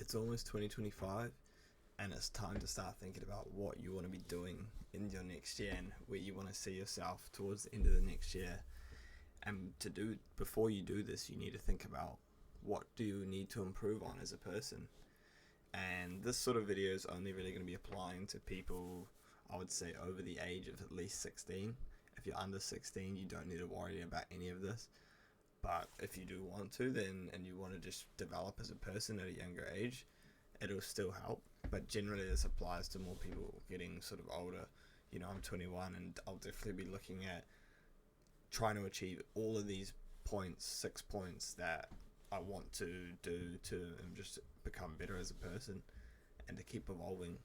It's almost 2025, and it's time to start thinking about what you want to be doing in your next year and where you want to see yourself towards the end of the next year. And before you do this, you need to think about what do you need to improve on as a person. And this sort of video is only really going to be applying to people, I would say, over the age of at least 16. If you're under 16, you don't need to worry about any of this. But if you do want to, then and you want to just develop as a person at a younger age, it'll still help. But generally, this applies to more people getting sort of older. I'm 21, and I'll definitely be looking at trying to achieve all of these points, 6 points that I want to do to just become better as a person and to keep evolving.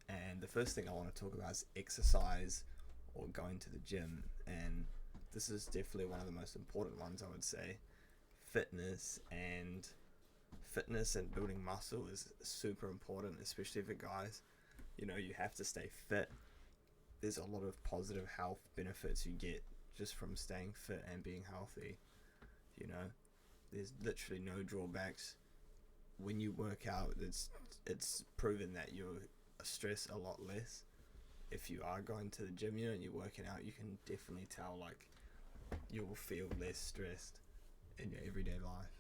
And the first thing I want to talk about is exercise or going to the gym. And this is definitely one of the most important ones, I would say. Fitness and building muscle is super important, especially for guys. You have to stay fit. There's a lot of positive health benefits you get just from staying fit and being healthy. There's literally no drawbacks. When you work out, it's proven that you'll stress a lot less. If you are going to the gym, and you're working out, you can definitely tell you will feel less stressed in your everyday life.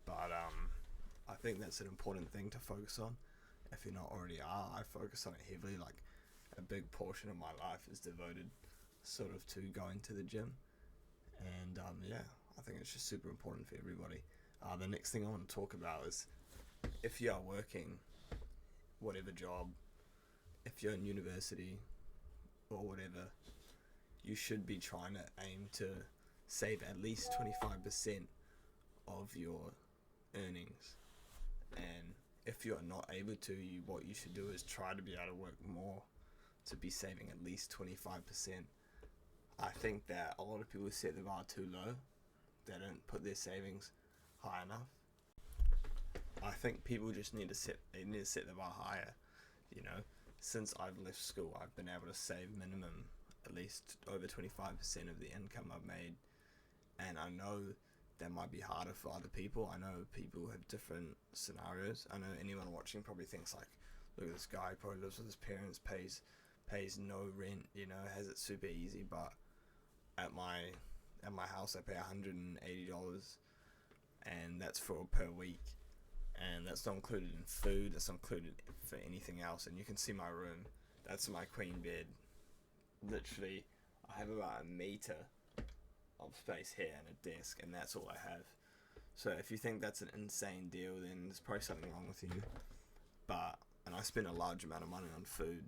But I think that's an important thing to focus on. If you're not already are, I focus on it heavily. Like a big portion of my life is devoted sort of to going to the gym. And I think it's just super important for everybody. The next thing I want to talk about is if you are working, whatever job, if you're in university or whatever, you should be trying to aim to save at least 25% of your earnings. And if you are not able to, what you should do is try to be able to work more to be saving at least 25%. I think that a lot of people set the bar too low. They don't put their savings high enough. I think people just need to set the bar higher. Since I've left school, I've been able to save minimum at least over 25% of the income I've made. And I know that might be harder for other people. I know people have different scenarios. I know anyone watching probably thinks like, look at this guy, probably lives with his parents, pays no rent, has it super easy. But at my house, I pay $180, and that's for per week. And that's not included in food. That's not included for anything else. And you can see my room. That's my queen bed. Literally, I have about a meter of space here and a desk, and that's all I have. So if you think that's an insane deal, then there's probably something wrong with you. And I spend a large amount of money on food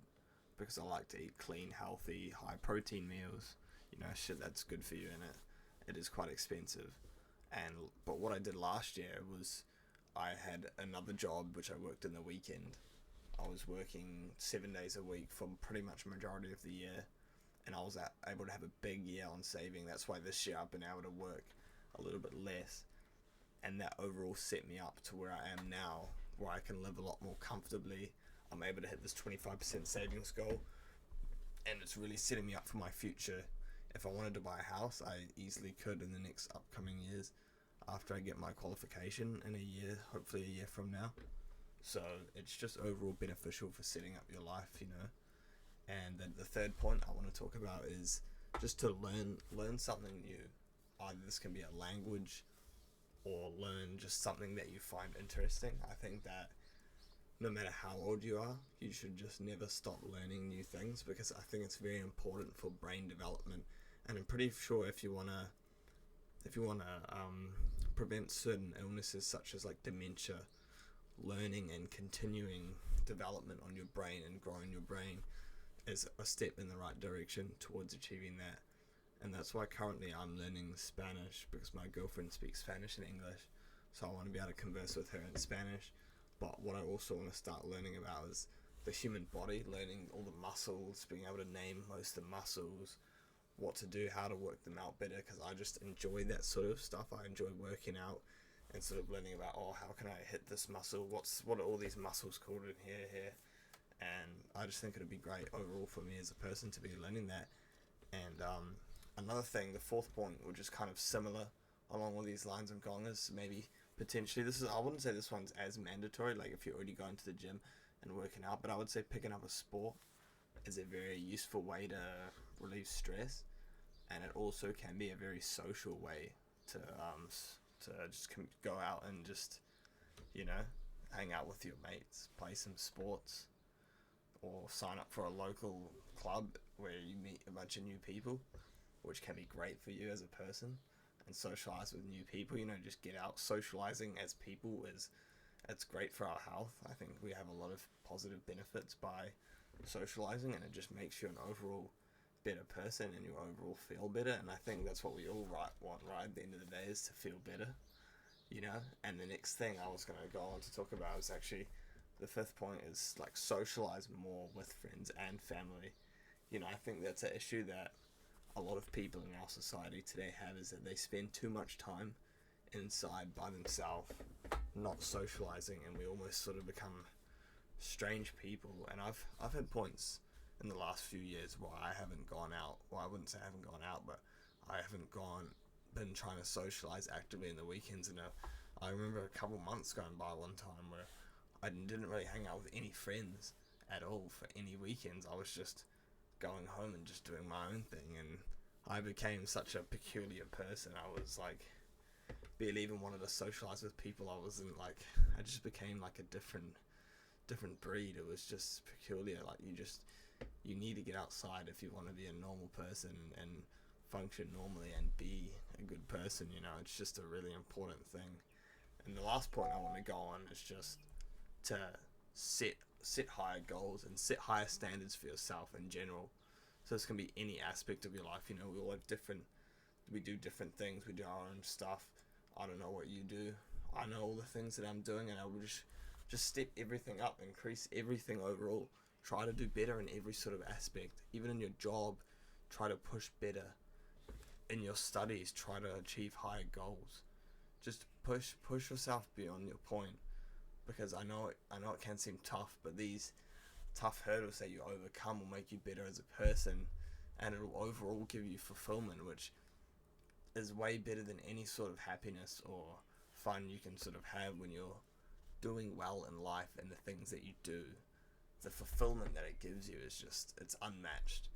because I like to eat clean, healthy, high protein meals. Shit that's good for you, and it is quite expensive. But what I did last year was I had another job which I worked in the weekend. I was working 7 days a week for pretty much majority of the year, and I was able to have a big year on saving. That's why this year I've been able to work a little bit less, and that overall set me up to where I am now, where I can live a lot more comfortably. I'm able to hit this 25% savings goal, and it's really setting me up for my future. If I wanted to buy a house, I easily could in the next upcoming years after I get my qualification in a year, hopefully a year from now. So it's just overall beneficial for setting up your life. And then the third point I want to talk about is just to learn something new. Either this can be a language or learn just something that you find interesting. I think that no matter how old you are, you should just never stop learning new things, because I think it's very important for brain development. And I'm pretty sure if you wanna prevent certain illnesses such as like dementia, learning and continuing development on your brain and growing your brain is a step in the right direction towards achieving that. And that's why currently I'm learning Spanish, because my girlfriend speaks Spanish and English, so I want to be able to converse with her in Spanish. But what I also want to start learning about is the human body, learning all the muscles, being able to name most of the muscles, what to do, how to work them out better, because I just enjoy that sort of stuff. I enjoy working out and sort of learning about, how can I hit this muscle, what are all these muscles called in here, and I just think it'd be great overall for me as a person to be learning that. And another thing, the fourth point, which is kind of similar along all these lines I'm going, is maybe potentially, I wouldn't say this one's as mandatory, like if you're already going to the gym and working out, but I would say picking up a sport is a very useful way to relieve stress, and it also can be a very social way to just go out and just, you know, hang out with your mates, play some sports, or sign up for a local club where you meet a bunch of new people, which can be great for you as a person, and socialize with new people. You know, just get out. Socializing as people is it's great for our health. I think we have a lot of positive benefits by socializing, and it just makes you an overall better person, and you overall feel better. And I think that's what we all want, right? At the end of the day, is to feel better, you know. And the next thing I was gonna go on to talk about is actually the fifth point is like socialize more with friends and family. You know, I think that's an issue that a lot of people in our society today have, is that they spend too much time inside by themselves, not socializing, and we almost sort of become strange people. And I've had points in the last few years where I haven't gone out. Well, I wouldn't say I haven't gone out, but I haven't been trying to socialize actively in the weekends. And I remember a couple months going by one time where I didn't really hang out with any friends at all for any weekends. I was just going home and just doing my own thing, and I became such a peculiar person. I was like, barely even wanted to socialize with people. I just became like a different breed. It was just peculiar. Like you need to get outside if you want to be a normal person and function normally and be a good person. You know, it's just a really important thing. And the last point I want to go on is just to set higher goals and set higher standards for yourself in general. So this can be any aspect of your life. You know, we do different things. We do our own stuff. I don't know what you do. I know all the things that I'm doing, and I will just step everything up, increase everything overall. Try to do better in every sort of aspect. Even in your job, try to push better. In your studies, try to achieve higher goals. Just push yourself beyond your point, because I know it can seem tough, but these tough hurdles that you overcome will make you better as a person, and it'll overall give you fulfillment, which is way better than any sort of happiness or fun you can sort of have when you're doing well in life and the things that you do. The fulfillment that it gives you is it's unmatched.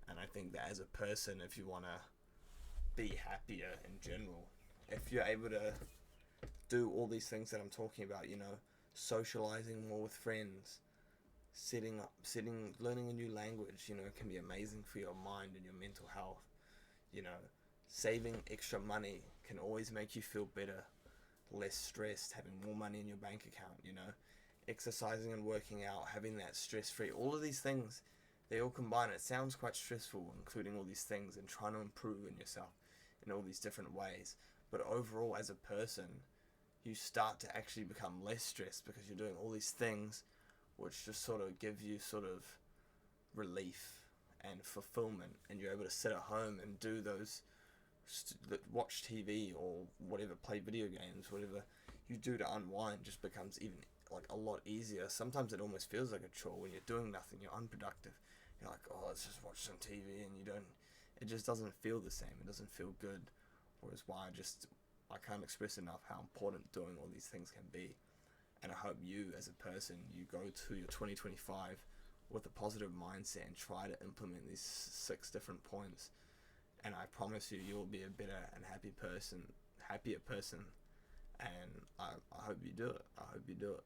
And I think that as a person, if you want to be happier in general, if you're able to do all these things that I'm talking about, you know, socializing more with friends, learning a new language, you know, can be amazing for your mind and your mental health. You know, saving extra money can always make you feel better, less stressed, having more money in your bank account, you know, exercising and working out, having that stress-free, all of these things, they all combine. It sounds quite stressful, including all these things and trying to improve in yourself in all these different ways. But overall, as a person, you start to actually become less stressed because you're doing all these things which just sort of give you sort of relief and fulfillment, and you're able to sit at home and do those, watch TV or whatever, play video games, whatever you do to unwind just becomes even like a lot easier. Sometimes it almost feels like a chore when you're doing nothing, you're unproductive. You're like, oh, let's just watch some TV, and it just doesn't feel the same. It doesn't feel good. Whereas I can't express enough how important doing all these things can be. And I hope you, as a person, you go to your 2025 with a positive mindset and try to implement these 6 different points. And I promise you, you'll be a better and happier person. And I hope you do it.